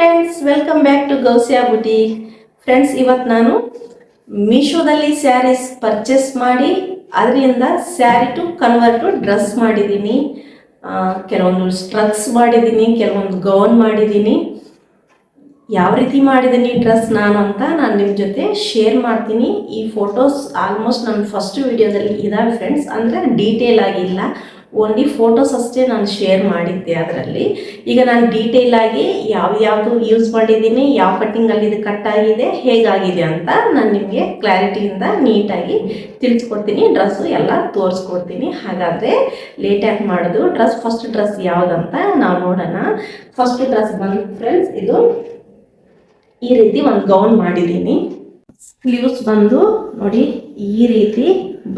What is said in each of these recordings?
Friends, welcome back to Gousia boutique. Friends, ಇವತ್ತು ನಾನು ಮೀಶೋದಲ್ಲಿ ಸ್ಯಾರೀಸ್ ಪರ್ಚೇಸ್ ಮಾಡಿ ಅದರಿಂದ ಸ್ಯಾರಿ ಟು ಕನ್ವರ್ಟು ಡ್ರೆಸ್ ಮಾಡಿದ್ದೀನಿ. ಕೆಲವೊಂದು ಸ್ಟ್ರಕ್ಸ್ ಮಾಡಿದ್ದೀನಿ, ಕೆಲವೊಂದು ಗೌನ್ ಮಾಡಿದ್ದೀನಿ. ಯಾವ ರೀತಿ ಮಾಡಿದ್ದೀನಿ ಡ್ರೆಸ್ ನಾನು ಅಂತ ನಾನು ನಿಮ್ಮ ಜೊತೆ ಶೇರ್ ಮಾಡ್ತೀನಿ. ಈ ಫೋಟೋಸ್ ಆಲ್ಮೋಸ್ಟ್ ನನ್ನ ಫಸ್ಟ್ ವಿಡಿಯೋದಲ್ಲಿ ಇದಾವೆ ಫ್ರೆಂಡ್ಸ್, ಅಂದರೆ ಡೀಟೇಲ್ ಆಗಿಲ್ಲ, ಓನ್ಲಿ ಫೋಟೋಸ್ ಅಷ್ಟೇ ನಾನು ಶೇರ್ ಮಾಡಿದ್ದೆ ಅದರಲ್ಲಿ. ಈಗ ನಾನು ಡೀಟೇಲ್ ಆಗಿ ಯಾವ್ದು ಯೂಸ್ ಮಾಡಿದ್ದೀನಿ, ಯಾವ ಕಟ್ಟಿಂಗಲ್ಲಿ ಇದು ಕಟ್ ಆಗಿದೆ, ಹೇಗಾಗಿದೆ ಅಂತ ನಾನು ನಿಮಗೆ ಕ್ಲಾರಿಟಿಯಿಂದ ನೀಟಾಗಿ ತಿಳಿಸ್ಕೊಡ್ತೀನಿ. ಡ್ರೆಸ್ಸು ಎಲ್ಲ ತೋರಿಸ್ಕೊಡ್ತೀನಿ. ಹಾಗಾದರೆ ಲೇಟಾಗಿ ಮಾಡೋದು ಫಸ್ಟ್ ಡ್ರೆಸ್ ಯಾವುದಂತ ನಾವು ನೋಡೋಣ. ಫಸ್ಟ್ ಡ್ರೆಸ್ ಬಂದು ಫ್ರೆಂಡ್ಸ್, ಇದು ಈ ರೀತಿ ಒಂದು ಗೌನ್ ಮಾಡಿದ್ದೀನಿ. ಸ್ಲೀವ್ಸ್ ಬಂದು ನೋಡಿ ಈ ರೀತಿ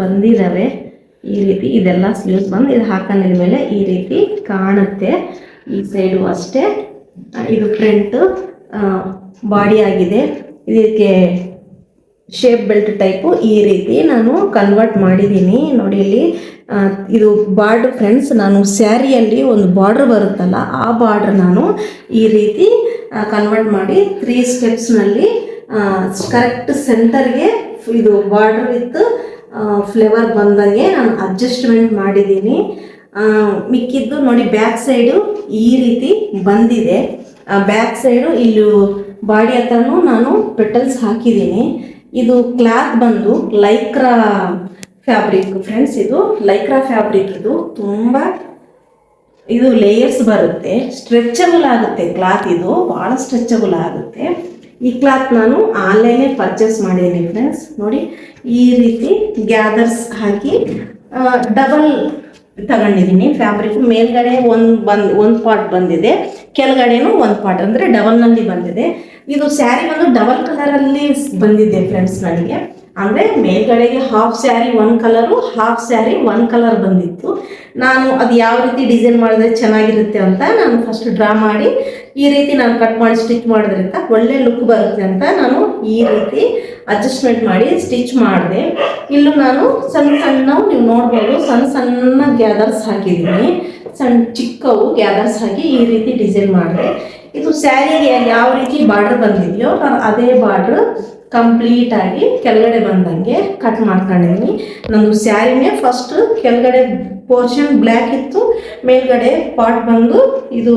ಬಂದಿದ್ದಾವೆ. ಈ ರೀತಿ ಇದೆಲ್ಲ ಸ್ಲೀವ್ಸ್ ಬಂದು ಇದು ಹಾಕೊಂಡಿದ ಮೇಲೆ ಈ ರೀತಿ ಕಾಣುತ್ತೆ. ಈ ಸೈಡು ಅಷ್ಟೇ. ಇದು ಫ್ರಂಟ್ ಬಾಡಿ ಆಗಿದೆ. ಇದಕ್ಕೆ ಶೇಪ್ ಬೆಲ್ಟ್ ಟೈಪು ಈ ರೀತಿ ನಾನು ಕನ್ವರ್ಟ್ ಮಾಡಿದ್ದೀನಿ. ನೋಡಿ ಇಲ್ಲಿ ಇದು ಬಾರ್ಡ್ರ್ ಫ್ರೆಂಡ್ಸ್, ನಾನು ಸ್ಯಾರಿಯಲ್ಲಿ ಒಂದು ಬಾರ್ಡ್ರ್ ಬರುತ್ತಲ್ಲ, ಆ ಬಾರ್ಡ್ರ್ ನಾನು ಈ ರೀತಿ ಕನ್ವರ್ಟ್ ಮಾಡಿ 3 ಸ್ಟೆಪ್ಸ್ನಲ್ಲಿ ಕರೆಕ್ಟ್ ಸೆಂಟರ್ಗೆ ಇದು ಬಾರ್ಡ್ರ್ ವಿತ್ ಫ್ಲೇವರ್ ಬಂದಂಗೆ ನಾನು ಅಡ್ಜಸ್ಟ್ಮೆಂಟ್ ಮಾಡಿದ್ದೀನಿ. ಮಿಕ್ಕಿದ್ದು ನೋಡಿ ಬ್ಯಾಕ್ ಸೈಡು ಈ ರೀತಿ ಬಂದಿದೆ. ಬ್ಯಾಕ್ ಸೈಡು ಇಲ್ಲಿ ಬಾಡಿ ಹತ್ರನೂ ನಾನು ಪೆಟಲ್ಸ್ ಹಾಕಿದ್ದೀನಿ. ಇದು ಕ್ಲಾತ್ ಬಂದು ಲೈಕ್ರಾ ಫ್ಯಾಬ್ರಿಕ್ ಫ್ರೆಂಡ್ಸ್, ಇದು ಲೈಕ್ರಾ ಫ್ಯಾಬ್ರಿಕ್. ಇದು ತುಂಬ ಇದು ಲೇಯರ್ಸ್ ಬರುತ್ತೆ, ಸ್ಟ್ರೆಚಬಲ್ ಆಗುತ್ತೆ ಕ್ಲಾತ್. ಇದು ಭಾಳ ಸ್ಟ್ರೆಚಬಲ್ ಆಗುತ್ತೆ. ಈ ಕ್ಲಾತ್ ನಾನು ಆನ್ಲೈನೇ ಪರ್ಚೇಸ್ ಮಾಡಿದ್ದೀನಿ ಫ್ರೆಂಡ್ಸ್. ನೋಡಿ ಈ ರೀತಿ ಗ್ಯಾದರ್ಸ್ ಹಾಕಿ ಡಬಲ್ ತಗೊಂಡಿದ್ದೀನಿ ಫ್ಯಾಬ್ರಿಕ್. ಮೇಲ್ಗಡೆ ಒಂದು ಪಾರ್ಟ್ ಬಂದಿದೆ, ಕೆಳಗಡೆನೂ ಒಂದು ಪಾರ್ಟ್, ಅಂದರೆ ಡಬಲ್ನಲ್ಲಿ ಬಂದಿದೆ. ಇದು ಸ್ಯಾರಿ ಬಂದು ಡಬಲ್ ಕಲರಲ್ಲಿ ಬಂದಿದೆ ಫ್ರೆಂಡ್ಸ್ ನನಗೆ. ಅಂದರೆ ಮೇಲ್ಗಡೆಗೆ ಹಾಫ್ ಸ್ಯಾರಿ ಒಂದು ಕಲರು, ಹಾಫ್ ಸ್ಯಾರಿ ಒಂದು ಕಲರ್ ಬಂದಿತ್ತು. ನಾನು ಅದು ಯಾವ ರೀತಿ ಡಿಸೈನ್ ಮಾಡಿದ್ರೆ ಚೆನ್ನಾಗಿರುತ್ತೆ ಅಂತ ನಾನು ಫಸ್ಟ್ ಡ್ರಾ ಮಾಡಿ ಈ ರೀತಿ ನಾನು ಕಟ್ ಮಾಡಿ ಸ್ಟಿಚ್ ಮಾಡೋದ್ರಿಂದ ಒಳ್ಳೆ ಲುಕ್ ಬರುತ್ತೆ ಅಂತ ನಾನು ಈ ರೀತಿ ಅಡ್ಜಸ್ಟ್ಮೆಂಟ್ ಮಾಡಿ ಸ್ಟಿಚ್ ಮಾಡಿದೆ. ಇಲ್ಲೂ ನಾನು ಸಣ್ಣ ನೀವು ನೋಡ್ಬೋದು, ಸಣ್ಣ ಗ್ಯಾದರ್ಸ್ ಹಾಕಿದ್ದೀನಿ. ಚಿಕ್ಕವು ಗ್ಯಾದರ್ಸ್ ಹಾಕಿ ಈ ರೀತಿ ಡಿಸೈನ್ ಮಾಡಿದೆ. ಇದು ಸ್ಯಾರಿಗೆ ಯಾವ ರೀತಿ ಬಾರ್ಡ್ರ್ ಬಂದಿದೆಯೋ ನಾನು ಅದೇ ಬಾರ್ಡ್ರ್ ಕಂಪ್ಲೀಟಾಗಿ ಕೆಳಗಡೆ ಬಂದಂಗೆ ಕಟ್ ಮಾಡ್ಕೊಂಡಿದ್ದೀನಿ. ನಂದು ಸ್ಯಾರಿನೇ ಫಸ್ಟ್ ಕೆಳಗಡೆ ಪೋರ್ಷನ್ ಬ್ಲ್ಯಾಕ್ ಇತ್ತು, ಮೇಲ್ಗಡೆ ಪಾರ್ಟ್ ಬಂದು ಇದು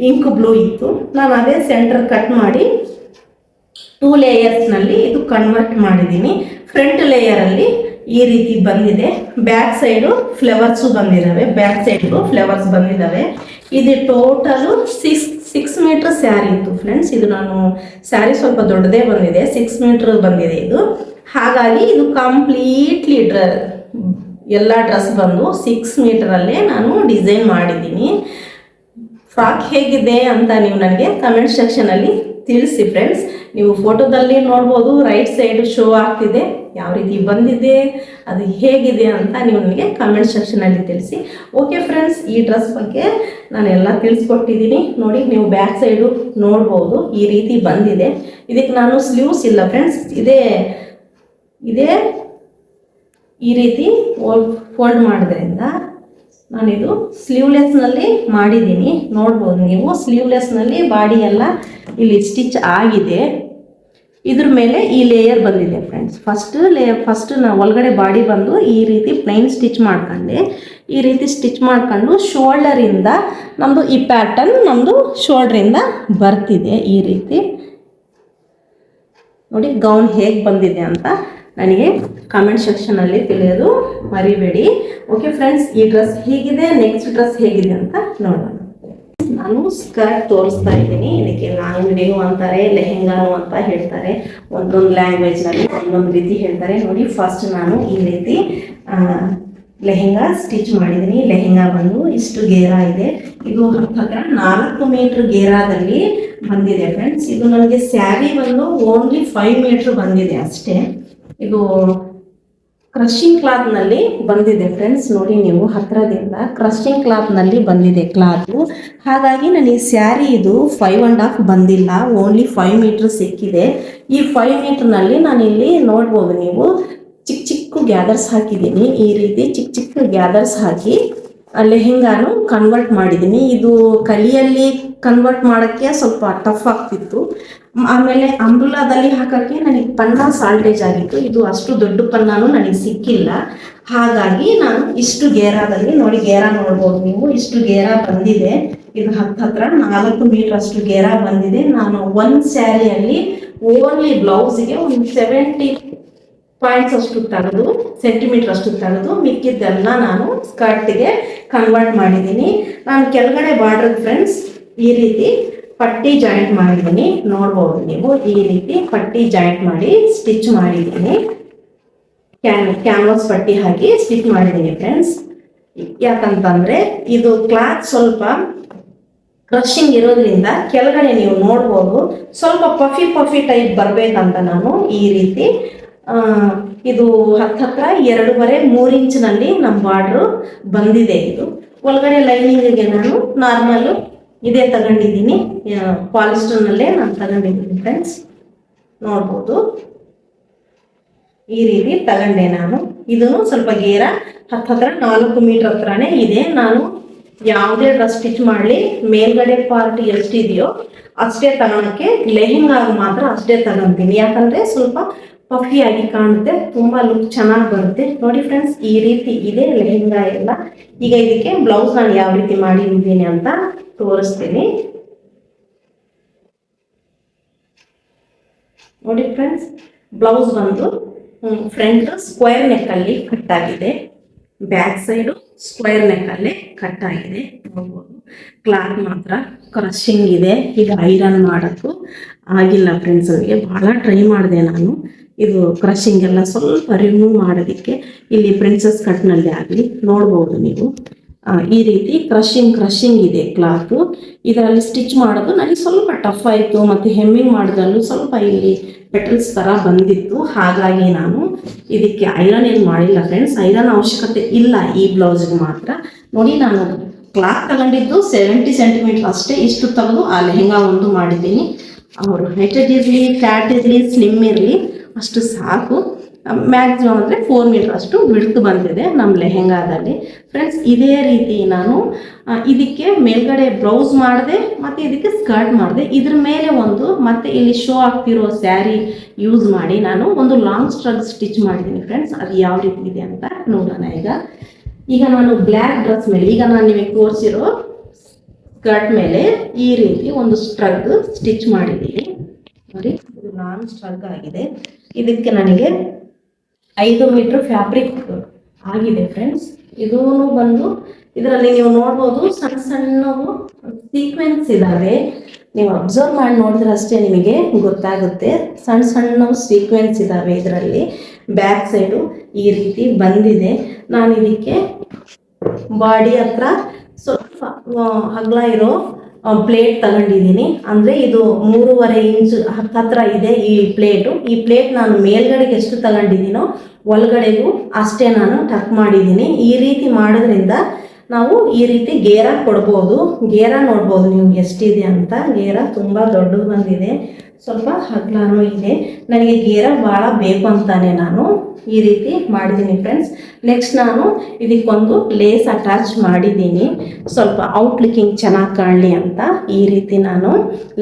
ಇಂಕ್ ಬ್ಲೂ ಇತ್ತು. ನಾನು ಅದೇ ಸೆಂಟರ್ ಕಟ್ ಮಾಡಿ 2 ಲೇಯರ್ಸ್ನಲ್ಲಿ ಇದು ಕನ್ವರ್ಟ್ ಮಾಡಿದ್ದೀನಿ. ಫ್ರಂಟ್ ಲೇಯರಲ್ಲಿ ಈ ರೀತಿ ಬಂದಿದೆ. ಬ್ಯಾಕ್ ಸೈಡು ಫ್ಲವರ್ಸು ಬಂದಿದ್ದಾವೆ, ಬ್ಯಾಕ್ ಸೈಡು ಫ್ಲವರ್ಸ್ ಬಂದಿದ್ದಾವೆ. ಇದು ಟೋಟಲು 6 ಮೀಟ್ರ್ ಸ್ಯಾರಿ ಇತ್ತು ಫ್ರೆಂಡ್ಸ್. ಇದು ನಾನು ಸ್ಯಾರಿ ಸ್ವಲ್ಪ ದೊಡ್ಡದೇ ಬಂದಿದೆ, 6 ಮೀಟ್ರ್ ಬಂದಿದೆ ಇದು. ಹಾಗಾಗಿ ಇದು ಕಂಪ್ಲೀಟ್ಲಿ ಎಲ್ಲ ಡ್ರೆಸ್ ಬಂದು 6 ಮೀಟರಲ್ಲೇ ನಾನು ಡಿಸೈನ್ ಮಾಡಿದ್ದೀನಿ. ಫ್ರಾಕ್ ಹೇಗಿದೆ ಅಂತ ನೀವು ನನಗೆ ಕಮೆಂಟ್ ಸೆಕ್ಷನಲ್ಲಿ ತಿಳಿಸಿ ಫ್ರೆಂಡ್ಸ್. ನೀವು ಫೋಟೋದಲ್ಲಿ ನೋಡ್ಬೋದು, ರೈಟ್ ಸೈಡು ಶೋ ಆಗ್ತಿದೆ, ಯಾವ ರೀತಿ ಬಂದಿದೆ, ಅದು ಹೇಗಿದೆ ಅಂತ ನೀವು ನನಗೆ ಕಮೆಂಟ್ ಸೆಕ್ಷನಲ್ಲಿ ತಿಳಿಸಿ. ಓಕೆ ಫ್ರೆಂಡ್ಸ್, ಈ ಡ್ರೆಸ್ ಬಗ್ಗೆ ನಾನೆಲ್ಲ ತಿಳಿಸ್ಕೊಟ್ಟಿದ್ದೀನಿ. ನೋಡಿ ನೀವು ಬ್ಯಾಕ್ ಸೈಡು ನೋಡ್ಬೋದು ಈ ರೀತಿ ಬಂದಿದೆ. ಇದಕ್ಕೆ ನಾನು ಸ್ಲೀವ್ಸ್ ಇಲ್ಲ ಫ್ರೆಂಡ್ಸ್, ಇದೇ ಈ ರೀತಿ ಫೋಲ್ಡ್ ಮಾಡೋದ್ರಿಂದ ನಾನಿದು ಸ್ಲೀವ್ಲೆಸ್ನಲ್ಲಿ ಮಾಡಿದ್ದೀನಿ. ನೋಡ್ಬೋದು ನೀವು, ಸ್ಲೀವ್ಲೆಸ್ನಲ್ಲಿ ಬಾಡಿ ಎಲ್ಲ ಇಲ್ಲಿ ಸ್ಟಿಚ್ ಆಗಿದೆ. ಇದ್ರ ಮೇಲೆ ಈ ಲೇಯರ್ ಬಂದಿದೆ ಫ್ರೆಂಡ್ಸ್. ಫಸ್ಟ್ ನಾವು ಒಳಗಡೆ ಬಾಡಿ ಬಂದು ಈ ರೀತಿ ಪ್ಲೈನ್ ಸ್ಟಿಚ್ ಮಾಡ್ಕೊಂಡೆ. ಈ ರೀತಿ ಸ್ಟಿಚ್ ಮಾಡ್ಕೊಂಡು ಶೋಲ್ಡರಿಂದ ನಮ್ಮದು ಈ ಪ್ಯಾಟರ್ನ್ ನಮ್ಮದು ಶೋಲ್ಡ್ರಿಂದ ಬರ್ತಿದೆ. ಈ ರೀತಿ ನೋಡಿ ಗೌನ್ ಹೇಗೆ ಬಂದಿದೆ ಅಂತ ನನಗೆ ಕಮೆಂಟ್ ಸೆಕ್ಷನಲ್ಲಿ ತಿಳಿಯೋದು ಮರಿಬೇಡಿ. ಓಕೆ ಫ್ರೆಂಡ್ಸ್, ಈ ಡ್ರೆಸ್ ಹೇಗಿದೆ, ನೆಕ್ಸ್ಟ್ ಡ್ರೆಸ್ ಹೇಗಿದೆ ಅಂತ ನೋಡೋಣ. ನಾನು ಸ್ಕರ್ಟ್ ತೋರಿಸ್ತಾ ಇದ್ದೀನಿ. ಇದಕ್ಕೆ ಲಾಂಗ್ಡಿನೂ ಅಂತಾರೆ, ಲೆಹೆಂಗಾನು ಅಂತ ಹೇಳ್ತಾರೆ. ಒಂದೊಂದು ಲ್ಯಾಂಗ್ವೇಜ್ನಲ್ಲಿ ಒಂದೊಂದು ರೀತಿ ಹೇಳ್ತಾರೆ. ನೋಡಿ ಫಸ್ಟ್ ನಾನು ಈ ರೀತಿ ಲೆಹೆಂಗಾ ಸ್ಟಿಚ್ ಮಾಡಿದ್ದೀನಿ. ಲೆಹೆಂಗಾ ಬಂದು ಇಷ್ಟು ಗೇರಾ ಇದೆ. ಇದು 4 ಮೀಟ್ರ್ ಗೇರಾದಲ್ಲಿ ಬಂದಿದೆ ಫ್ರೆಂಡ್ಸ್. ಇದು ನನಗೆ ಸ್ಯಾರಿ ಬಂದು ಓನ್ಲಿ 5 ಮೀಟ್ರ್ ಬಂದಿದೆ ಅಷ್ಟೇ. ಇದು ಕ್ರಶಿಂಗ್ ಕ್ಲಾತ್ನಲ್ಲಿ ಬಂದಿದೆ ಫ್ರೆಂಡ್ಸ್. ನೋಡಿ ನೀವು ಹತ್ತಿರದಿಂದ ಕ್ರಶಿಂಗ್ ಕ್ಲಾತ್ನಲ್ಲಿ ಬಂದಿದೆ ಕ್ಲಾತು. ಹಾಗಾಗಿ ನನಗೆ ಸ್ಯಾರಿ ಇದು 5.5 ಬಂದಿಲ್ಲ, ಓನ್ಲಿ 5 ಮೀಟ್ರ್ ಸಿಕ್ಕಿದೆ. ಈ 5 ಮೀಟ್ರ್ನಲ್ಲಿ ನಾನಿಲ್ಲಿ ನೋಡ್ಬೋದು ನೀವು ಚಿಕ್ಕ ಗ್ಯಾದರ್ಸ್ ಹಾಕಿದ್ದೀನಿ. ಈ ರೀತಿ ಚಿಕ್ಕ ಗ್ಯಾದರ್ಸ್ ಹಾಕಿ ಲೆಹೆಂಗಾನು ಕನ್ವರ್ಟ್ ಮಾಡಿದ್ದೀನಿ. ಇದು ಕಲಿಯಲ್ಲಿ ಕನ್ವರ್ಟ್ ಮಾಡೋಕ್ಕೆ ಸ್ವಲ್ಪ ಟಫ್ ಆಗ್ತಿತ್ತು. ಆಮೇಲೆ ಅಂಬ್ರುಲಾದಲ್ಲಿ ಹಾಕೋಕ್ಕೆ ನನಗೆ ಪನ್ನ ಸಾಲ್ಟೇಜ್ ಆಗಿತ್ತು. ಇದು ಅಷ್ಟು ದೊಡ್ಡ ಪನ್ನಾನು ನನಗೆ ಸಿಕ್ಕಿಲ್ಲ. ಹಾಗಾಗಿ ನಾನು ಇಷ್ಟು ಗೇರಾದಲ್ಲಿ ನೋಡಿ, ಗೇರಾ ನೋಡ್ಬೋದು ನೀವು, ಇಷ್ಟು ಗೇರಾ ಬಂದಿದೆ. ಇದು ಹತ್ರ 4 ಮೀಟರ್ ಅಷ್ಟು ಗೇರಾ ಬಂದಿದೆ. ನಾನು ಒಂದು ಸ್ಯಾರಿಯಲ್ಲಿ ಓನ್ಲಿ ಬ್ಲೌಸ್ಗೆ ಒಂದು 70 ಪಾಯಿಂಟ್ಸ್ ಅಷ್ಟು ತೆಗೆದು, ಸೆಂಟಿಮೀಟರ್ ಅಷ್ಟು ತೆಗೆದು ಮಿಕ್ಕಿದ್ದೆಲ್ಲ ನಾನು ಸ್ಕರ್ಟ್ಗೆ ಕನ್ವರ್ಟ್ ಮಾಡಿದ್ದೀನಿ. ನಾನು ಕೆಳಗಡೆ ಬಾರ್ಡರ್ ಫ್ರೆಂಡ್ಸ್ ಈ ರೀತಿ ಪಟ್ಟಿ ಜಾಯಿಂಟ್ ಮಾಡಿದ್ದೀನಿ. ನೋಡ್ಬೋದು ನೀವು, ಈ ರೀತಿ ಪಟ್ಟಿ ಜಾಯಿಂಟ್ ಮಾಡಿ ಸ್ಟಿಚ್ ಮಾಡಿದ್ದೀನಿ. ಕ್ಯಾನ್ವಾಸ್ ಪಟ್ಟಿ ಹಾಕಿ ಸ್ಟಿಚ್ ಮಾಡಿದ್ದೀನಿ ಫ್ರೆಂಡ್ಸ್. ಯಾಕಂತಂದ್ರೆ ಇದು ಕ್ಲಾತ್ ಸ್ವಲ್ಪ ಕ್ರಶಿಂಗ್ ಇರೋದ್ರಿಂದ ಕೆಳಗಡೆ ನೀವು ನೋಡ್ಬೋದು ಸ್ವಲ್ಪ ಪಫಿ ಟೈಪ್ ಬರ್ಬೇಕಂತ ನಾನು ಈ ರೀತಿ ಇದು ಹತ್ರ 2.5-3 ಇಂಚಿನಲ್ಲಿ ನಮ್ಮ ಬಾರ್ಡ್ರು ಬಂದಿದೆ. ಇದು ಒಳಗಡೆ ಲೈನಿಂಗಿಗೆ ನಾನು ನಾರ್ಮಲ್ ಇದೇ ತಗೊಂಡಿದ್ದೀನಿ, ಪಾಲಿಸ್ಟರ್ನಲ್ಲೇ ನಾನು ತಗೊಂಡಿದ್ದೀನಿ ಫ್ರೆಂಡ್ಸ್. ನೋಡ್ಬೋದು ಈ ರೀತಿ ತಗೊಂಡೆ ನಾನು. ಇದನ್ನು ಸ್ವಲ್ಪ ಗೇರ ಹತ್ರ 4 ಮೀಟರ್ ಹತ್ರನೇ ಇದೆ. ನಾನು ಯಾವುದೇ ಡ್ರೆಸ್ ಸ್ಟಿಚ್ ಮಾಡಲಿ ಮೇಲ್ಗಡೆ ಪಾರ್ಟ್ ಎಷ್ಟಿದೆಯೋ ಅಷ್ಟೇ ತಗೊಳಕ್ಕೆ, ಲೆಹೆಂಗಾಗ ಮಾತ್ರ ಅಷ್ಟೇ ತಗೊಂತೀನಿ. ಯಾಕಂದರೆ ಸ್ವಲ್ಪ ಪಫಿಯಾಗಿ ಕಾಣುತ್ತೆ, ತುಂಬ ಲುಕ್ ಚೆನ್ನಾಗಿ ಬರುತ್ತೆ. ನೋಡಿ ಫ್ರೆಂಡ್ಸ್, ಈ ರೀತಿ ಇದೆ ಲೆಹೆಂಗಾ ಎಲ್ಲ. ಈಗ ಇದಕ್ಕೆ ಬ್ಲೌಸ್ ನಾನು ಯಾವ ರೀತಿ ಮಾಡಿದ್ದೀನಿ ಅಂತ ತೋರಿಸ್ತೀನಿ. ನೋಡಿ ಫ್ರೆಂಡ್ಸ್, ಬ್ಲೌಸ್ ಬಂದು ಫ್ರಂಟ್ ಸ್ಕ್ವೇರ್ ನೆಕ್ಕಲ್ಲಿ ಕಟ್ ಆಗಿದೆ, ಬ್ಯಾಕ್ ಸೈಡು ಸ್ಕ್ವೇರ್ ನೆಕ್ಕಲ್ಲೇ ಕಟ್ ಆಗಿದೆ. ನೋಡ್ಬೋದು ಕ್ಲಾತ್ ಮಾತ್ರ ಕ್ರಶಿಂಗ್ ಇದೆ. ಈಗ ಐರನ್ ಮಾಡೋಕ್ಕೂ ಆಗಿಲ್ಲ ಫ್ರೆಂಡ್ಸ್. ನನಗೆ ಭಾಳ ಟ್ರೈ ಮಾಡಿದೆ ನಾನು ಇದು ಕ್ರಶಿಂಗ್ ಎಲ್ಲ ಸ್ವಲ್ಪ ರಿಮೂವ್ ಮಾಡೋದಕ್ಕೆ. ಇಲ್ಲಿ ಪ್ರಿನ್ಸಸ್ ಕಟ್ನಲ್ಲಿ ಆಗಲಿ ನೋಡ್ಬೋದು ನೀವು, ಈ ರೀತಿ ಕ್ರಶಿಂಗ್ ಇದೆ ಕ್ಲಾತು. ಇದರಲ್ಲಿ ಸ್ಟಿಚ್ ಮಾಡೋದು ನನಗೆ ಸ್ವಲ್ಪ ಟಫ್ ಆಯಿತು, ಮತ್ತು ಹೆಮ್ಮಿಂಗ್ ಮಾಡೋದ್ರಲ್ಲೂ ಸ್ವಲ್ಪ ಇಲ್ಲಿ ಪೆಟಲ್ಸ್ ಥರ ಬಂದಿತ್ತು. ಹಾಗಾಗಿ ನಾನು ಇದಕ್ಕೆ ಐರನ್ ಏನು ಮಾಡಿಲ್ಲ ಫ್ರೆಂಡ್ಸ್. ಐರನ್ ಅವಶ್ಯಕತೆ ಇಲ್ಲ ಈ ಬ್ಲೌಸ್ಗೆ ಮಾತ್ರ. ನೋಡಿ, ನಾನು ಕ್ಲಾತ್ ತಗೊಂಡಿದ್ದು 70 ಸೆಂಟಿಮೀಟರ್ ಅಷ್ಟೇ. ಇಷ್ಟು ತೆಗೆದು ಆ ಲೆಹೆಂಗಾ ಒಂದು ಮಾಡಿದ್ದೀನಿ. ಅವರು ಹೈಟೆಡ್ ಇರಲಿ, ಫ್ಯಾಟ್ ಇರಲಿ, ಸ್ಲಿಮ್ ಇರಲಿ ಅಷ್ಟು ಸಾಕು. ಮ್ಯಾಕ್ಸಿಮಮ್ ಅಂದರೆ 4 ಮೀಟರ್ ಅಷ್ಟು ಬಿಡ್ತು ಬಂದಿದೆ ನಮ್ಮ ಲೆಹೆಂಗಾದಲ್ಲಿ ಫ್ರೆಂಡ್ಸ್. ಇದೇ ರೀತಿ ನಾನು ಇದಕ್ಕೆ ಮೇಲ್ಗಡೆ ಬ್ಲೌಸ್ ಮಾಡಿದೆ ಮತ್ತು ಇದಕ್ಕೆ ಸ್ಕರ್ಟ್ ಮಾಡಿದೆ. ಇದ್ರ ಮೇಲೆ ಒಂದು ಮತ್ತೆ ಇಲ್ಲಿ ಶೋ ಆಗ್ತಿರೋ ಸ್ಯಾರಿ ಯೂಸ್ ಮಾಡಿ ನಾನು ಒಂದು ಲಾಂಗ್ ಸ್ಟ್ರಗ್ ಸ್ಟಿಚ್ ಮಾಡಿದ್ದೀನಿ ಫ್ರೆಂಡ್ಸ್. ಅದು ಯಾವ ರೀತಿ ಇದೆ ಅಂತ ನೋಡೋಣ. ಈಗ ನಾನು ಬ್ಲ್ಯಾಕ್ ಡ್ರೆಸ್ ಮೇಲೆ, ಈಗ ನಾನು ನಿಮಗೆ ತೋರಿಸಿರೋ ಸ್ಕರ್ಟ್ ಮೇಲೆ ಈ ರೀತಿ ಒಂದು ಸ್ಟ್ರಗ್ ಸ್ಟಿಚ್ ಮಾಡಿದ್ದೀನಿ. ನೋಡಿ, ಇದು ಲಾಂಗ್ ಸ್ಟ್ರಗ್ ಆಗಿದೆ. ಇದಕ್ಕೆ ನನಗೆ 5 ಮೀಟರ್ ಫ್ಯಾಬ್ರಿಕ್ ಆಗಿದೆ ಫ್ರೆಂಡ್ಸ್. ಇದೂ ಬಂದು ಇದರಲ್ಲಿ ನೀವು ನೋಡ್ಬೋದು ಸಣ್ಣವು ಸೀಕ್ವೆನ್ಸ್ ಇದ್ದಾವೆ. ನೀವು ಅಬ್ಸರ್ವ್ ಮಾಡಿ ನೋಡಿದ್ರೆ ಅಷ್ಟೇ ನಿಮಗೆ ಗೊತ್ತಾಗುತ್ತೆ. ಸಣ್ಣವು ಸೀಕ್ವೆನ್ಸ್ ಇದ್ದಾವೆ ಇದರಲ್ಲಿ. ಬ್ಯಾಕ್ ಸೈಡು ಈ ರೀತಿ ಬಂದಿದೆ. ನಾನು ಇದಕ್ಕೆ ಬಾಡಿ ಹತ್ರ ಸ್ವಲ್ಪ ಅಗಲ ಇರೋ ಪ್ಲೇಟ್ ತಗೊಂಡಿದ್ದೀನಿ. ಅಂದರೆ ಇದು 3.5 ಇಂಚ್ ಹತ್ರ ಇದೆ ಈ ಪ್ಲೇಟು. ಈ ಪ್ಲೇಟ್ ನಾನು ಮೇಲ್ಗಡೆಗೆ ಎಷ್ಟು ತಗೊಂಡಿದ್ದೀನೋ ಒಳಗಡೆಗೂ ಅಷ್ಟೇ ನಾನು ಟಕ್ ಮಾಡಿದ್ದೀನಿ. ಈ ರೀತಿ ಮಾಡೋದ್ರಿಂದ ನಾವು ಈ ರೀತಿ ಗೇರ ಕೊಡ್ಬೋದು. ಗೇರ ನೋಡ್ಬೋದು ನೀವು ಎಷ್ಟಿದೆ ಅಂತ. ಗೇರ ತುಂಬ ದೊಡ್ಡದು ಬಂದಿದೆ, ಸ್ವಲ್ಪ ಅಗಲನೂ ಇದೆ. ನನಗೆ ಗೇರ ಭಾಳ ಬೇಕು ಅಂತಾನೆ ನಾನು ಈ ರೀತಿ ಮಾಡಿದ್ದೀನಿ ಫ್ರೆಂಡ್ಸ್. ನೆಕ್ಸ್ಟ್ ನಾನು ಇದಕ್ಕೊಂದು ಲೇಸ್ ಅಟ್ಯಾಚ್ ಮಾಡಿದ್ದೀನಿ, ಸ್ವಲ್ಪ ಔಟ್ಲುಕಿಂಗ್ ಚೆನ್ನಾಗಿ ಕಾಣಲಿ ಅಂತ. ಈ ರೀತಿ ನಾನು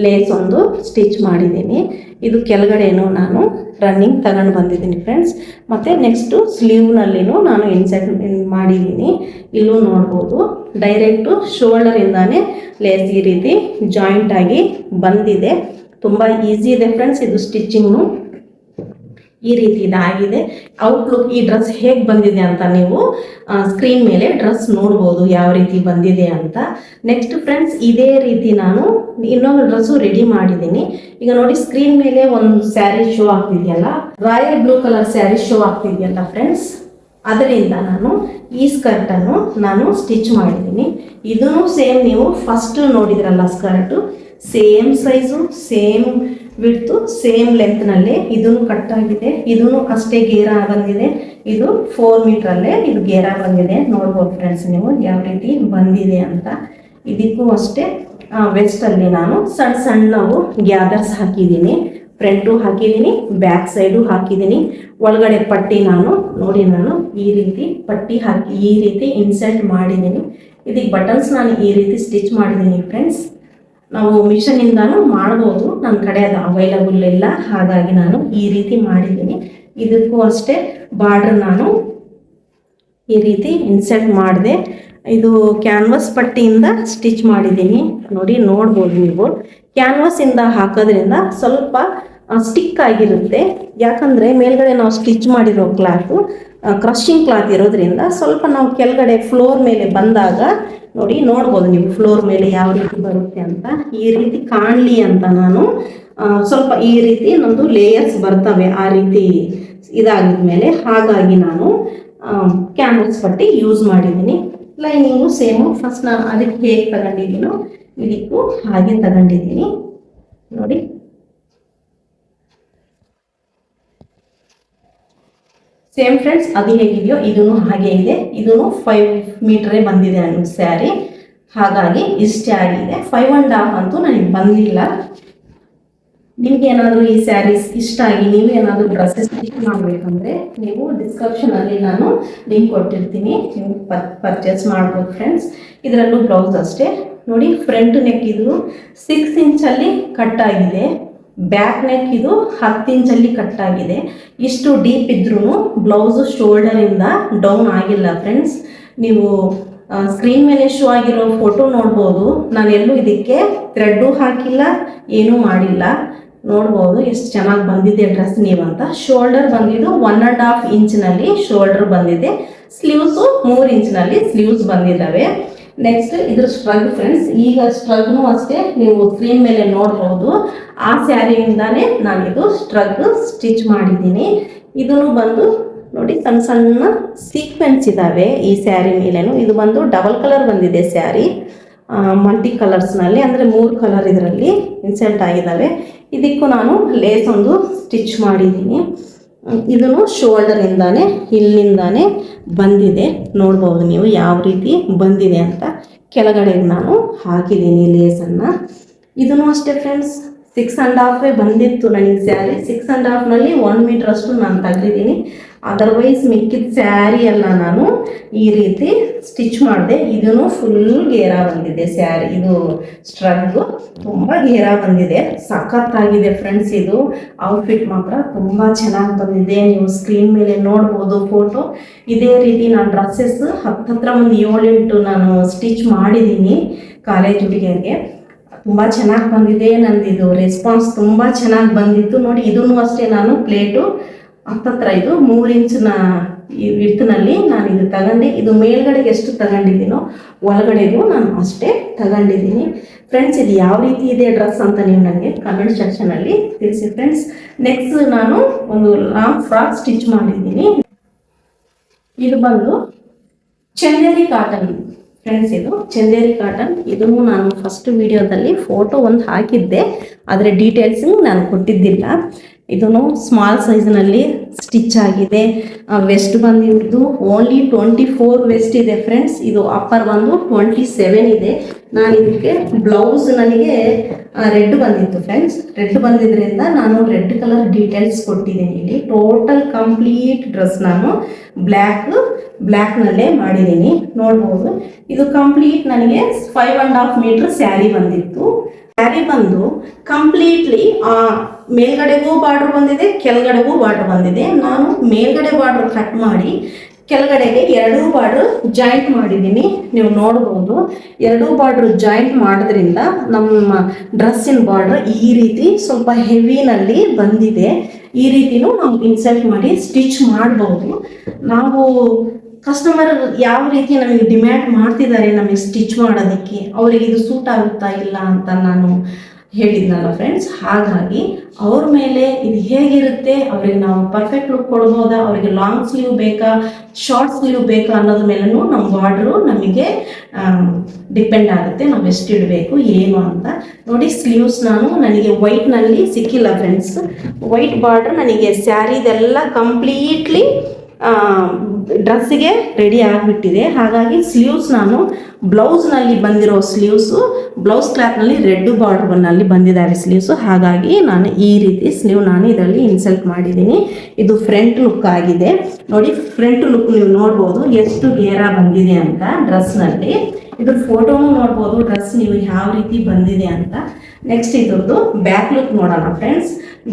ಲೇಸ್ ಒಂದು ಸ್ಟಿಚ್ ಮಾಡಿದ್ದೀನಿ. ಇದು ಕೆಳಗಡೆನೂ ನಾನು ರನ್ನಿಂಗ್ ತಗೊಂಡು ಬಂದಿದ್ದೀನಿ ಫ್ರೆಂಡ್ಸ್. ಮತ್ತು ನೆಕ್ಸ್ಟು ಸ್ಲೀವ್ನಲ್ಲಿನೂ ನಾನು ಇನ್ಸರ್ಟ್ ಮಾಡಿದ್ದೀನಿ. ಇಲ್ಲೂ ನೋಡ್ಬೋದು ಡೈರೆಕ್ಟು ಶೋಲ್ಡರಿಂದಾನೇ ಲೇಸ್ ಈ ರೀತಿ ಜಾಯಿಂಟಾಗಿ ಬಂದಿದೆ. ತುಂಬ ಈಸಿ ಇದೆ ಫ್ರೆಂಡ್ಸ್ ಇದು ಸ್ಟಿಚಿಂಗು. ಈ ರೀತಿ ಇದಾಗಿದೆ. ಔಟ್ಲುಕ್ ಈ ಡ್ರೆಸ್ ಹೇಗೆ ಬಂದಿದೆ ಅಂತ ನೀವು ಸ್ಕ್ರೀನ್ ಮೇಲೆ ಡ್ರೆಸ್ ನೋಡ್ಬೋದು ಯಾವ ರೀತಿ ಬಂದಿದೆ ಅಂತ. ನೆಕ್ಸ್ಟ್ ಫ್ರೆಂಡ್ಸ್, ಇದೇ ರೀತಿ ನಾನು ಇನ್ನೊಂದು ಡ್ರೆಸ್ಸು ರೆಡಿ ಮಾಡಿದ್ದೀನಿ. ಈಗ ನೋಡಿ, ಸ್ಕ್ರೀನ್ ಮೇಲೆ ಒಂದು ಸ್ಯಾರಿ ಶೋ ಆಗ್ತಿದೆಯಲ್ಲ, royal blue colour sari show ಆಗ್ತಿದೆಯಲ್ಲ ಫ್ರೆಂಡ್ಸ್, ಅದರಿಂದ ನಾನು ಈ ಸ್ಕರ್ಟನ್ನು ನಾನು ಸ್ಟಿಚ್ ಮಾಡಿದ್ದೀನಿ. ಇದನ್ನು ಸೇಮ್ ನೀವು ಫಸ್ಟ್ ನೋಡಿದ್ರಲ್ಲ skirt, same size, same width, same ಲೆಂತ್ನಲ್ಲೇ ಇದನ್ನು ಕಟ್ ಆಗಿದೆ. ಇದನ್ನು ಅಷ್ಟೇ ಗೇರ ಬಂದಿದೆ. ಇದು 4 ಮೀಟ್ರಲ್ಲೇ ಇದು ಗೇರ ಬಂದಿದೆ. ನೋಡ್ಬೋದು ಫ್ರೆಂಡ್ಸ್ ನೀವು ಯಾವ ರೀತಿ ಬಂದಿದೆ ಅಂತ. ಇದಕ್ಕೂ ಅಷ್ಟೇ ವೆಸ್ಟಲ್ಲಿ ನಾನು ಸಣ್ಣವು ಗ್ಯಾದರ್ಸ್ ಹಾಕಿದ್ದೀನಿ. ಫ್ರಂಟು ಹಾಕಿದ್ದೀನಿ, ಬ್ಯಾಕ್ ಸೈಡು ಹಾಕಿದ್ದೀನಿ. ಒಳಗಡೆ ಪಟ್ಟಿ ನಾನು ಈ ರೀತಿ ಪಟ್ಟಿ ಹಾಕಿ ಈ ರೀತಿ ಇನ್ಸರ್ಟ್ ಮಾಡಿದ್ದೀನಿ. ಇದಕ್ಕೆ ಬಟನ್ಸ್ ನಾನು ಈ ರೀತಿ ಸ್ಟಿಚ್ ಮಾಡಿದ್ದೀನಿ ಫ್ರೆಂಡ್ಸ್. ನಾವು ಮಿಷನಿಂದಾನು ಮಾಡ್ಬೋದು, ನನ್ನ ಕಡೆ ಅದು ಅವೈಲಬಲ್ ಇಲ್ಲ, ಹಾಗಾಗಿ ನಾನು ಈ ರೀತಿ ಮಾಡಿದ್ದೀನಿ. ಇದಕ್ಕೂ ಅಷ್ಟೇ ಬಾರ್ಡರ್ ನಾನು ಈ ರೀತಿ ಇನ್ಸರ್ಟ್ ಮಾಡಿದೆ. ಇದು ಕ್ಯಾನ್ವಾಸ್ ಪಟ್ಟಿಯಿಂದ ಸ್ಟಿಚ್ ಮಾಡಿದ್ದೀನಿ, ನೋಡಿ ನೋಡ್ಬೋದು ನೀವು. ಕ್ಯಾನ್ವಾಸಿಂದ ಹಾಕೋದ್ರಿಂದ ಸ್ವಲ್ಪ ಸ್ಟಿಕ್ ಆಗಿರುತ್ತೆ, ಯಾಕಂದರೆ ಮೇಲ್ಗಡೆ ನಾವು ಸ್ಟಿಚ್ ಮಾಡಿರೋ ಕ್ಲಾತು ಕ್ರಶಿಂಗ್ ಕ್ಲಾತ್ ಇರೋದ್ರಿಂದ ಸ್ವಲ್ಪ ನಾವು ಕೆಳಗಡೆ ಫ್ಲೋರ್ ಮೇಲೆ ಬಂದಾಗ ನೋಡಿ ನೋಡ್ಬೋದು ನೀವು ಫ್ಲೋರ್ ಮೇಲೆ ಯಾವ ರೀತಿ ಬರುತ್ತೆ ಅಂತ. ಈ ರೀತಿ ಕಾಣಲಿ ಅಂತ ನಾನು ಸ್ವಲ್ಪ ಈ ರೀತಿ ನಮ್ಮದು ಲೇಯರ್ಸ್ ಬರ್ತವೆ ಆ ರೀತಿ ಇದಾಗಿದ್ಮೇಲೆ, ಹಾಗಾಗಿ ನಾನು ಕ್ಯಾನ್ವಾಸ್ ಪಟ್ಟಿ ಯೂಸ್ ಮಾಡಿದ್ದೀನಿ. ಲೈನಿಂಗು ಸೇಮು ಫಸ್ಟ್ ನಾನು ಅದಕ್ಕೆ ಹೇಗೆ ತಗೊಂಡಿದ್ದೀನೋ ಇದಕ್ಕೂ ಹಾಗೆ ತಗೊಂಡಿದ್ದೀನಿ ನೋಡಿ. ಸೇಮ್ ಫ್ರೆಂಡ್ಸ್, ಅದು ಹೇಗಿದೆಯೋ ಇದೂ ಹಾಗೆ ಇದೆ. ಇದೂ 5 ಮೀಟ್ರೇ ಬಂದಿದೆ ನನ್ನ ಸ್ಯಾರಿ, ಹಾಗಾಗಿ ಇಷ್ಟೇ ಆಗಿದೆ. 5.5 ಅಂತೂ ನನಗೆ ಬಂದಿಲ್ಲ. ನಿಮ್ಗೆ ಏನಾದರೂ ಈ ಸ್ಯಾರೀಸ್ ಇಷ್ಟ ಆಗಿ ನೀವು ಏನಾದರೂ ಡ್ರೆಸ್ಸಸ್ ಸ್ಟಿಚ್ ಮಾಡಬೇಕಂದ್ರೆ ನೀವು ಡಿಸ್ಕ್ರಿಪ್ಷನಲ್ಲಿ ನಾನು ಲಿಂಕ್ ಕೊಟ್ಟಿರ್ತೀನಿ, ನೀವು ಪರ್ಚೇಸ್ ಮಾಡ್ಬೋದು ಫ್ರೆಂಡ್ಸ್. ಇದರಲ್ಲೂ ಬ್ಲೌಸ್ ಅಷ್ಟೇ ನೋಡಿ. ಫ್ರಂಟ್ ನೆಕ್ ಇದು 6 ಇಂಚಲ್ಲಿ ಕಟ್ ಆಗಿದೆ, ಬ್ಯಾಕ್ ನೆಕ್ ಇದು 10 ಇಂಚಲ್ಲಿ ಕಟ್ ಆಗಿದೆ. ಇಷ್ಟು ಡೀಪ್ ಇದ್ರೂ ಬ್ಲೌಸು ಶೋಲ್ಡರಿಂದ ಡೌನ್ ಆಗಿಲ್ಲ ಫ್ರೆಂಡ್ಸ್. ನೀವು ಸ್ಕ್ರೀನ್ ಮೇಲೆ ಶೋ ಆಗಿರೋ ಫೋಟೋ ನೋಡ್ಬೋದು, ನಾನೆಲ್ಲೂ ಇದಕ್ಕೆ ಥ್ರೆಡ್ಡು ಹಾಕಿಲ್ಲ, ಏನೂ ಮಾಡಿಲ್ಲ. ನೋಡ್ಬೋದು ಎಷ್ಟು ಚೆನ್ನಾಗಿ ಬಂದಿದೆ ಡ್ರೆಸ್ ನೀವಂತ. ಶೋಲ್ಡರ್ ಬಂದಿದ್ದು 1.5 ಇಂಚಿನಲ್ಲಿ ಶೋಲ್ಡರ್ ಬಂದಿದೆ, ಸ್ಲೀವ್ಸು 3 ಇಂಚಿನಲ್ಲಿ ಸ್ಲೀವ್ಸ್ ಬಂದಿದ್ದಾವೆ. ನೆಕ್ಸ್ಟ್ ಇದ್ರ ಸ್ಟ್ರಗ್ ಫ್ರೆಂಡ್ಸ್, ಈಗ ಸ್ಟ್ರಗ್ನು ಅಷ್ಟೇ ನೀವು ಸ್ಕ್ರೀನ್ ಮೇಲೆ ನೋಡ್ಬೋದು. ಆ ಸ್ಯಾರಿಯಿಂದಾನೇ ನಾನಿದು ಸ್ಟ್ರಗ್ ಸ್ಟಿಚ್ ಮಾಡಿದ್ದೀನಿ. ಇದೂ ಬಂದು ನೋಡಿ ಸಣ್ಣ ಸಣ್ಣ ಸೀಕ್ವೆನ್ಸ್ ಇದ್ದಾವೆ ಈ ಸ್ಯಾರಿ ಮೇಲೇನು. ಇದು ಬಂದು ಡಬಲ್ ಕಲರ್ ಬಂದಿದೆ ಸ್ಯಾರಿ, ಮಲ್ಟಿ ಕಲರ್ಸ್ನಲ್ಲಿ, ಅಂದರೆ 3 ಕಲರ್ ಇದರಲ್ಲಿ ಇನ್ಸರ್ಟ್ ಆಗಿದ್ದಾವೆ. ಇದಕ್ಕೂ ನಾನು ಲೇಸ್ ಒಂದು ಸ್ಟಿಚ್ ಮಾಡಿದ್ದೀನಿ. ಇದನ್ನು ಶೋಲ್ಡರಿಂದಾನೇ ಇಲ್ಲಿಂದಾನೇ ಬಂದಿದೆ, ನೋಡ್ಬೋದು ನೀವು ಯಾವ ರೀತಿ ಬಂದಿದೆ ಅಂತ. ಕೆಳಗಡೆ ನಾನು ಹಾಕಿದ್ದೀನಿ ಲೇಸನ್ನು. ಇದನ್ನು ಅಷ್ಟೇ ಫ್ರೆಂಡ್ಸ್ 6.5 ಬಂದಿತ್ತು ನನಗೆ ಸ್ಯಾರಿ. 6.5ನಲ್ಲಿ 1 ಮೀಟರ್ ಅಷ್ಟು ನಾನು ತೆಗೆದಿದ್ದೀನಿ. ಅದರ್ವೈಸ್ ಮಿಕ್ಕಿದ ಸ್ಯಾರಿ ಎಲ್ಲ ನಾನು ಈ ರೀತಿ ಸ್ಟಿಚ್ ಮಾಡಿದೆ. ಇದೂ ಫುಲ್ ಗೇರ ಬಂದಿದೆ ಸ್ಯಾರಿ, ಇದು ಸ್ಟ್ರಗ್ ತುಂಬ ಗೇರ ಬಂದಿದೆ, ಸಖತ್ತಾಗಿದೆ ಫ್ರೆಂಡ್ಸ್. ಇದು ಔಟ್ಫಿಟ್ ಮಾತ್ರ ತುಂಬ ಚೆನ್ನಾಗಿ ಬಂದಿದೆ, ನೀವು ಸ್ಕ್ರೀನ್ ಮೇಲೆ ನೋಡ್ಬೋದು ಫೋಟೋ. ಇದೇ ರೀತಿ ನಾನು ಡ್ರೆಸ್ಸಸ್ ಹತ್ರ ಒಂದು 7-8 ನಾನು ಸ್ಟಿಚ್ ಮಾಡಿದ್ದೀನಿ ಕಾಲೇಜ್ ಹುಡುಗಿಯರಿಗೆ. ತುಂಬ ಚೆನ್ನಾಗಿ ಬಂದಿದೆ, ನಂದಿದು ರೆಸ್ಪಾನ್ಸ್ ತುಂಬ ಚೆನ್ನಾಗಿ ಬಂದಿತ್ತು ನೋಡಿ. ಇದೂ ಅಷ್ಟೇ ನಾನು ಪ್ಲೇಟು ಹತ್ತತ್ರ ಇದು 3 ಇಂಚಿನ ವಿಡ್ತ್ನಲ್ಲಿ ನಾನು ಇದು ತಗೊಂಡು, ಇದು ಮೇಲ್ಗಡೆಗೆ ಎಷ್ಟು ತಗೊಂಡಿದ್ದೀನೋ ಒಳಗಡೆಗೂ ನಾನು ಅಷ್ಟೇ ತಗೊಂಡಿದ್ದೀನಿ ಫ್ರೆಂಡ್ಸ್. ಇದು ಯಾವ ರೀತಿ ಇದೆ ಡ್ರೆಸ್ ಅಂತ ನೀವು ನನಗೆ ಕಮೆಂಟ್ ಸೆಕ್ಷನಲ್ಲಿ ತಿಳಿಸಿ ಫ್ರೆಂಡ್ಸ್. ನೆಕ್ಸ್ಟ್ ನಾನು ಒಂದು ಲಾಂಗ್ ಫ್ರಾಕ್ ಸ್ಟಿಚ್ ಮಾಡಿದ್ದೀನಿ. ಇದು ಬಂದು ಚಂದೇರಿ ಕಾಟನ್ ಫ್ರೆಂಡ್ಸ್, ಇದು ಚಂದೇರಿ ಕಾಟನ್. ಇದನ್ನು ನಾನು ಫಸ್ಟ್ ವಿಡಿಯೋದಲ್ಲಿ ಫೋಟೋ ಒಂದು ಹಾಕಿದ್ದೆ, ಆದರೆ ಡೀಟೇಲ್ಸು ನಾನು ಕೊಟ್ಟಿದ್ದಿಲ್ಲ. ಇದನ್ನು ಸ್ಮಾಲ್ ಸೈಜ್ನಲ್ಲಿ ಸ್ಟಿಚ್ ಆಗಿದೆ. ವೆಸ್ಟ್ ಬಂದು ಇವ್ರದ್ದು ಓನ್ಲಿ 24 ವೆಸ್ಟ್ ಇದೆ ಫ್ರೆಂಡ್ಸ್. ಇದು ಅಪ್ಪರ್ ಬಂದು 27 ಇದೆ. ನಾನು ಇದಕ್ಕೆ ಬ್ಲೌಸ್ ನನಗೆ ರೆಡ್ ಬಂದಿತ್ತು ಫ್ರೆಂಡ್ಸ್. ರೆಡ್ ಬಂದಿದ್ದರಿಂದ ನಾನು ರೆಡ್ ಕಲರ್ ಡೀಟೇಲ್ಸ್ ಕೊಟ್ಟಿದ್ದೀನಿ ಇಲ್ಲಿ. ಟೋಟಲ್ ಕಂಪ್ಲೀಟ್ ಡ್ರೆಸ್ ನಾನು ಬ್ಲ್ಯಾಕ್ನಲ್ಲೇ ಮಾಡಿದ್ದೀನಿ, ನೋಡ್ಬೋದು. ಇದು ಕಂಪ್ಲೀಟ್ ನನಗೆ 5.5 ಮೀಟರ್ ಸ್ಯಾರಿ ಬಂದಿತ್ತು. ಸ್ಯಾರಿ ಬಂದು ಕಂಪ್ಲೀಟ್ಲಿ ಮೇಲ್ಗಡೆಗೂ ಬಾರ್ಡ್ರ್ ಬಂದಿದೆ, ಕೆಳಗಡೆಗೂ ಬಾರ್ಡ್ರ್ ಬಂದಿದೆ. ನಾನು ಮೇಲ್ಗಡೆ ಬಾರ್ಡ್ರ್ ಕಟ್ ಮಾಡಿ ಕೆಳಗಡೆಗೆ 2 ಬಾರ್ಡ್ರ್ ಜಾಯಿಂಟ್ ಮಾಡಿದ್ದೀನಿ, ನೀವು ನೋಡ್ಬೋದು. 2 ಬಾರ್ಡ್ರ್ ಜಾಯಿಂಟ್ ಮಾಡೋದ್ರಿಂದ ನಮ್ಮ ಡ್ರೆಸ್ಸಿನ ಬಾರ್ಡ್ರ್ ಈ ರೀತಿ ಸ್ವಲ್ಪ ಹೆವಿನಲ್ಲಿ ಬಂದಿದೆ. ಈ ರೀತಿನೂ ನಾವು ಇನ್ಸರ್ಟ್ ಮಾಡಿ ಸ್ಟಿಚ್ ಮಾಡ್ಬೋದು. ನಾವು ಕಸ್ಟಮರ್ ಯಾವ ರೀತಿ ನಮಗೆ ಡಿಮ್ಯಾಂಡ್ ಮಾಡ್ತಿದ್ದಾರೆ ನಮಗೆ ಸ್ಟಿಚ್ ಮಾಡೋದಕ್ಕೆ, ಅವರಿಗೆ ಇದು ಸೂಟ್ ಆಗುತ್ತಾ ಇಲ್ಲ ಅಂತ ನಾನು ಹೇಳಿದ್ನಲ್ಲ ಫ್ರೆಂಡ್ಸ್. ಹಾಗಾಗಿ ಅವ್ರ ಮೇಲೆ ಇದು ಹೇಗಿರುತ್ತೆ, ಅವ್ರಿಗೆ ನಾವು ಪರ್ಫೆಕ್ಟ್ ಲುಕ್ ಕೊಡ್ಬೋದಾ, ಅವರಿಗೆ ಲಾಂಗ್ ಸ್ಲೀವ್ ಬೇಕಾ ಶಾರ್ಟ್ ಸ್ಲೀವ್ ಬೇಕಾ ಅನ್ನೋದ್ರ ಮೇಲೂ ನಮ್ಮ ಬಾರ್ಡ್ರು ನಮಗೆ ಡಿಪೆಂಡ್ ಆಗುತ್ತೆ, ನಾವು ಎಷ್ಟು ಇಡಬೇಕು ಏನು ಅಂತ. ನೋಡಿ ಸ್ಲೀವ್ಸ್ ನನಗೆ ವೈಟ್ನಲ್ಲಿ ಸಿಕ್ಕಿಲ್ಲ ಫ್ರೆಂಡ್ಸ್. ವೈಟ್ ಬಾರ್ಡ್ರ್ ನನಗೆ ಸ್ಯಾರಿದೆಲ್ಲ ಕಂಪ್ಲೀಟ್ಲಿ ಡ್ರೆಸ್ಸಿಗೆ ರೆಡಿ ಆಗಿಬಿಟ್ಟಿದೆ. ಹಾಗಾಗಿ ಸ್ಲೀವ್ಸ್ ನಾನು ಬ್ಲೌಸ್ನಲ್ಲಿ ಬಂದಿರೋ ಸ್ಲೀವ್ಸು, ಬ್ಲೌಸ್ ಕ್ಲಾತ್ನಲ್ಲಿ ರೆಡ್ ಬಾರ್ಡರ್ನಲ್ಲಿ ಬಂದಿದ್ದಾರೆ ಸ್ಲೀವ್ಸು. ಹಾಗಾಗಿ ನಾನು ಈ ರೀತಿ ಸ್ಲೀವ್ ನಾನು ಇದರಲ್ಲಿ ಇನ್ಸರ್ಟ್ ಮಾಡಿದ್ದೀನಿ. ಇದು ಫ್ರಂಟ್ ಲುಕ್ ಆಗಿದೆ ನೋಡಿ. ಫ್ರಂಟ್ ಲುಕ್ ನೀವು ನೋಡ್ಬೋದು ಎಷ್ಟು ಗೇರ ಬಂದಿದೆ ಅಂತ ಡ್ರೆಸ್ನಲ್ಲಿ. ಇದ್ರ ಫೋಟೋನು ನೋಡ್ಬೋದು, ಡ್ರೆಸ್ ನೀವು ಯಾವ ರೀತಿ ಬಂದಿದೆ ಅಂತ. ನೆಕ್ಸ್ಟ್ ಇದ್ರದ್ದು ಬ್ಯಾಕ್ ಲುಕ್ ನೋಡೋಣ ಫ್ರೆಂಡ್ಸ್.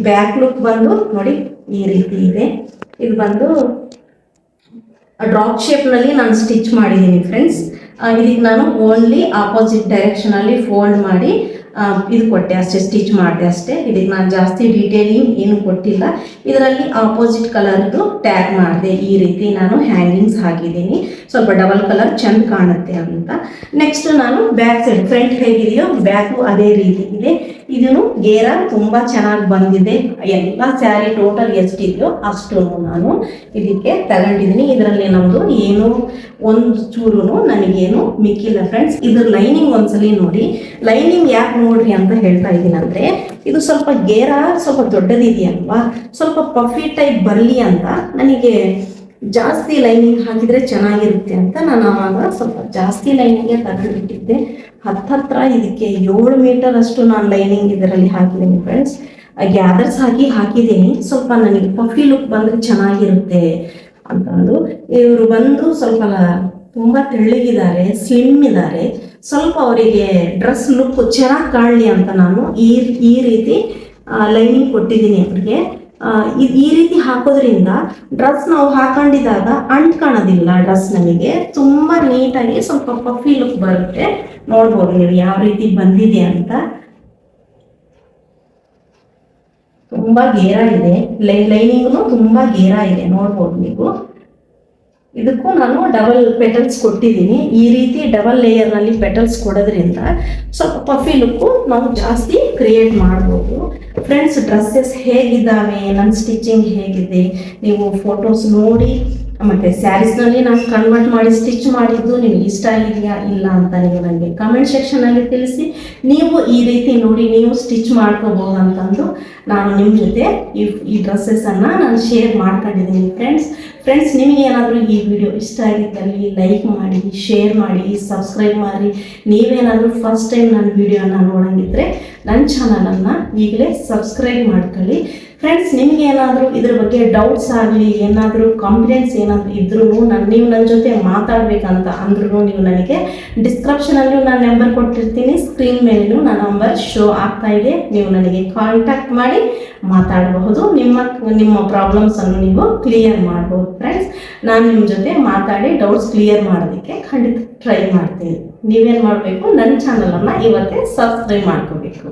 ಬ್ಯಾಕ್ ಲುಕ್ ಬಂದು ನೋಡಿ ಈ ರೀತಿ ಇದೆ. ಇದು ಬಂದು ಡ್ರಾಪ್ ಶೇಪ್ನಲ್ಲಿ ನಾನು ಸ್ಟಿಚ್ ಮಾಡಿದ್ದೀನಿ ಫ್ರೆಂಡ್ಸ್. ಇದಕ್ಕೆ ನಾನು ಓನ್ಲಿ ಆಪೋಸಿಟ್ ಡೈರೆಕ್ಷನಲ್ಲಿ ಫೋಲ್ಡ್ ಮಾಡಿ ಇದು ಕೊಟ್ಟೆ ಅಷ್ಟೇ, ಸ್ಟಿಚ್ ಮಾಡಿದೆ ಅಷ್ಟೇ. ಇದಕ್ಕೆ ನಾನು ಜಾಸ್ತಿ ಡೀಟೇಲಿಂಗ್ ಏನು ಕೊಟ್ಟಿಲ್ಲ. ಇದರಲ್ಲಿ ಆಪೋಸಿಟ್ ಕಲರ್ದು ಟ್ಯಾಗ್ ಮಾಡಿದೆ. ಈ ರೀತಿ ನಾನು ಹ್ಯಾಂಗಿಂಗ್ಸ್ ಹಾಕಿದ್ದೀನಿ, ಸ್ವಲ್ಪ ಡಬಲ್ ಕಲರ್ ಚೆಂದ ಕಾಣುತ್ತೆ ಅಂತ. ನೆಕ್ಸ್ಟ್ ನಾನು ಬ್ಯಾಕ್ ಸೈಡ್ ಫ್ರಂಟ್ ಹೇಗಿದೆಯೋ ಬ್ಯಾಕು ಅದೇ ರೀತಿ ಇದೆ. ಇದನ್ನು ಗೇರ ತುಂಬ ಚೆನ್ನಾಗಿ ಬಂದಿದೆ. ಎಲ್ಲ ಸ್ಯಾರಿ ಟೋಟಲ್ ಎಷ್ಟಿದೆಯೋ ಅಷ್ಟು ನಾನು ಇದಕ್ಕೆ ತಗೊಂಡಿದ್ದೀನಿ. ಇದರಲ್ಲಿ ನಮ್ಮದು ಏನು ಒಂದು ಚೂರು ನನಗೇನು ಮಿಕ್ಕಿಲ್ಲ ಫ್ರೆಂಡ್ಸ್. ಇದ್ರ ಲೈನಿಂಗ್ ಒಂದ್ಸಲಿ ನೋಡಿ. ಲೈನಿಂಗ್ ಯಾಕೆ ನೋಡ್ರಿ ಅಂತ ಹೇಳ್ತಾ ಇದ್ದೀನಿ ಅಂದರೆ, ಇದು ಸ್ವಲ್ಪ ಗೇರ ಸ್ವಲ್ಪ ದೊಡ್ಡದಿದೆಯಲ್ವಾ, ಸ್ವಲ್ಪ ಪಫಿ ಟೈಪ್ ಬರಲಿ ಅಂತ ನನಗೆ ಜಾಸ್ತಿ ಲೈನಿಂಗ್ ಹಾಕಿದರೆ ಚೆನ್ನಾಗಿರುತ್ತೆ ಅಂತ ನಾನು ಆವಾಗ ಸ್ವಲ್ಪ ಜಾಸ್ತಿ ಲೈನಿಂಗ್ಗೆ ತಗೊಂಡಿಟ್ಟಿದ್ದೆ. ಹತ್ತತ್ರ ಇದಕ್ಕೆ 7 ಮೀಟರ್ ಅಷ್ಟು ನಾನು ಲೈನಿಂಗ್ ಇದರಲ್ಲಿ ಹಾಕಿದ್ದೀನಿ ಫ್ರೆಂಡ್ಸ್. ಗ್ಯಾದರ್ಸ್ ಹಾಕಿದ್ದೀನಿ. ಸ್ವಲ್ಪ ನನಗೆ ಪಫಿ ಲುಕ್ ಬಂದರೆ ಚೆನ್ನಾಗಿರುತ್ತೆ ಅಂತಂದು. ಇವರು ಬಂದು ಸ್ವಲ್ಪ ತುಂಬ ತೆಳ್ಳಗಿದ್ದಾರೆ, ಸ್ಲಿಮ್ ಇದ್ದಾರೆ. ಸ್ವಲ್ಪ ಅವರಿಗೆ ಡ್ರೆಸ್ ಲುಕ್ ಚೆನ್ನಾಗಿ ಕಾಣಲಿ ಅಂತ ನಾನು ಈ ರೀತಿ ಲೈನಿಂಗ್ ಕೊಟ್ಟಿದ್ದೀನಿ ಅವ್ರಿಗೆ. ಈ ರೀತಿ ಹಾಕೋದ್ರಿಂದ ಡ್ರೆಸ್ ನಾವು ಹಾಕೊಂಡಿದಾಗ ಅಂಟ್ಕೊಳ್ಳೋದಿಲ್ಲ. ಡ್ರೆಸ್ ನಮಗೆ ತುಂಬ ನೀಟಾಗಿ ಸ್ವಲ್ಪ ಪಫಿ ಲುಕ್ ಬರುತ್ತೆ. ನೋಡ್ಬೋದು ನೀವು ಯಾವ ರೀತಿ ಬಂದಿದೆ ಅಂತ. ತುಂಬ ಗೇರ ಇದೆ, ಲೈನಿಂಗ್ನು ತುಂಬ ಗೇರ ಇದೆ, ನೋಡ್ಬೋದು ನೀವು. ಇದಕ್ಕೂ ನಾನು ಡಬಲ್ ಪೆಟಲ್ಸ್ ಕೊಟ್ಟಿದ್ದೀನಿ. ಈ ರೀತಿ ಡಬಲ್ ಲೇಯರ್ನಲ್ಲಿ ಪೆಟಲ್ಸ್ ಕೊಡೋದ್ರಿಂದ ಸ್ವಲ್ಪ ಪಫಿ ಲುಕ್ಕು ನಾವು ಜಾಸ್ತಿ ಕ್ರಿಯೇಟ್ ಮಾಡ್ಬೋದು ಫ್ರೆಂಡ್ಸ್. ಡ್ರೆಸ್ಸಸ್ ಹೇಗಿದ್ದಾವೆ, ನನ್ನ ಸ್ಟಿಚಿಂಗ್ ಹೇಗಿದೆ ನೀವು ಫೋಟೋಸ್ ನೋಡಿ, ಮತ್ತು ಸ್ಯಾರೀಸ್ನಲ್ಲಿ ನಾನು ಕನ್ವರ್ಟ್ ಮಾಡಿ ಸ್ಟಿಚ್ ಮಾಡಿದ್ದು ನಿಮ್ಗೆ ಇಷ್ಟ ಆಗಿದೆಯಾ ಇಲ್ಲ ಅಂತ ನೀವು ನನಗೆ ಕಮೆಂಟ್ ಸೆಕ್ಷನಲ್ಲಿ ತಿಳಿಸಿ. ನೀವು ಈ ರೀತಿ ನೋಡಿ ನೀವು ಸ್ಟಿಚ್ ಮಾಡ್ಕೋಬೋದು ಅಂತಂದು ನಾನು ನಿಮ್ಮ ಜೊತೆ ಈ ಡ್ರೆಸ್ಸಸನ್ನು ನಾನು ಶೇರ್ ಮಾಡ್ಕೊಂಡಿದ್ದೀನಿ ಫ್ರೆಂಡ್ಸ್. ನಿಮಗೆ ಏನಾದರೂ ಈ ವಿಡಿಯೋ ಇಷ್ಟ ಆಗಿದ್ದಲ್ಲಿ ಲೈಕ್ ಮಾಡಿ, ಶೇರ್ ಮಾಡಿ, ಸಬ್ಸ್ಕ್ರೈಬ್ ಮಾಡಿ. ನೀವೇನಾದರೂ ಫಸ್ಟ್ ಟೈಮ್ ನನ್ನ ವಿಡಿಯೋನ ನೋಡೋಂಗಿದ್ರೆ ನನ್ನ ಚಾನಲನ್ನು ಈಗಲೇ ಸಬ್ಸ್ಕ್ರೈಬ್ ಮಾಡ್ಕೊಳ್ಳಿ ಫ್ರೆಂಡ್ಸ್. ನಿಮಗೆ ಏನಾದರೂ ಇದ್ರ ಬಗ್ಗೆ ಡೌಟ್ಸ್ ಆಗಲಿ, ಏನಾದರೂ ಕಾಂಪ್ಲೇಂಟ್ಸ್ ಏನಾದರೂ ಇದ್ರೂ ನೀವು ನನ್ನ ಜೊತೆ ಮಾತಾಡಬೇಕಂತ ಅಂದ್ರೂ ನೀವು ನನಗೆ ಡಿಸ್ಕ್ರಿಪ್ಷನಲ್ಲೂ ನಾನು ನಂಬರ್ ಕೊಟ್ಟಿರ್ತೀನಿ, ಸ್ಕ್ರೀನ್ ಮೇಲೂ ನನ್ನ ನಂಬರ್ ಶೋ ಆಗ್ತಾ ಇದೆ. ನೀವು ನನಗೆ ಕಾಂಟ್ಯಾಕ್ಟ್ ಮಾಡಿ ಮಾತಾಡಬಹುದು. ನಿಮ್ಮ ಪ್ರಾಬ್ಲಮ್ಸನ್ನು ನೀವು ಕ್ಲಿಯರ್ ಮಾಡ್ಬೋದು ಫ್ರೆಂಡ್ಸ್. ನಾನು ನಿಮ್ಮ ಜೊತೆ ಮಾತಾಡಿ ಡೌಟ್ಸ್ ಕ್ಲಿಯರ್ ಮಾಡೋದಕ್ಕೆ ಖಂಡಿತ ಟ್ರೈ ಮಾಡ್ತೀನಿ. ನೀವೇನು ಮಾಡಬೇಕು, ನನ್ನ ಚಾನಲನ್ನು ಇವತ್ತೇ ಸಬ್ಸ್ಕ್ರೈಬ್ ಮಾಡ್ಕೋಬೇಕು.